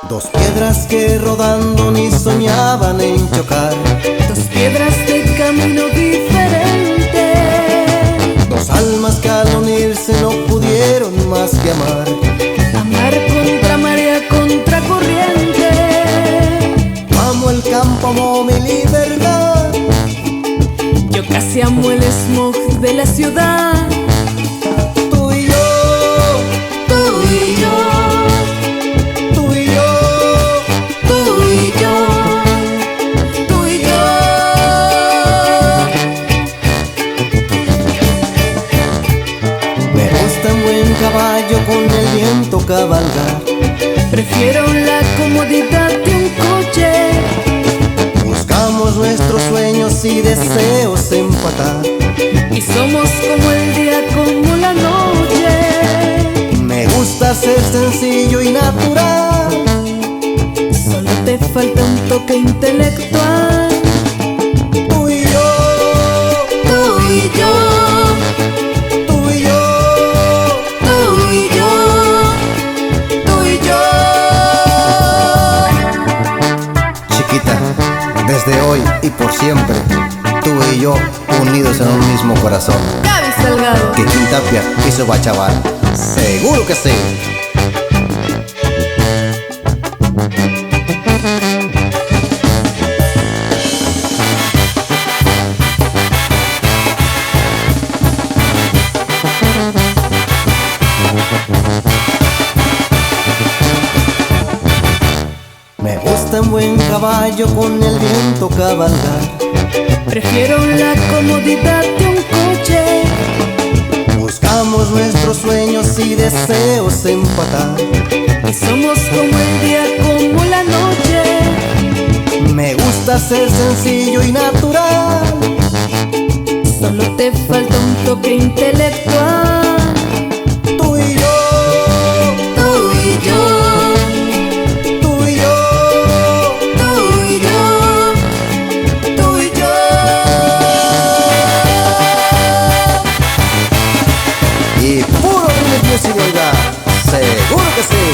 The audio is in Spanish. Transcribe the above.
Dos piedras que rodando ni soñaban en chocar. Dos piedras de camino diferente. Dos almas que al unirse no pudieron más que amar. Amar contra marea, contra corriente. Amo el campo, amo mi libertad. Yo casi amo el smog de la ciudad. Tú y yo, Tú y yo, tú y yo, tú y yo, tú y yo. me gusta un buen caballo con el viento cabalgar. Prefiero la comodidad de un coche. Buscamos nuestros sueños y deseos empatar. Y somos como el día, como la noche. Me gusta ser sencillo y natural. Solo te falta un toque intelectual. Tú y yo, Tú y yo, tú y yo, tú y yo, tú y yo. chiquita, desde hoy y por siempre, tú y yo unidos en un mismo corazón. Gaby Salgado. Que Quintapia hizo Bachaval, seguro que sí. Me gusta un buen caballo con el viento cabalgar. Prefiero la comodidad de un coche. Buscamos nuestros sueños y deseos empatar. Y somos como el día, como la noche. Me gusta ser sencillo y natural. Solo te falta un toque intelectual. Tú y yo, Tú y yo, tú y yo, tú y yo, tú y yo. y puro ritmo y vulgar, seguro que sí.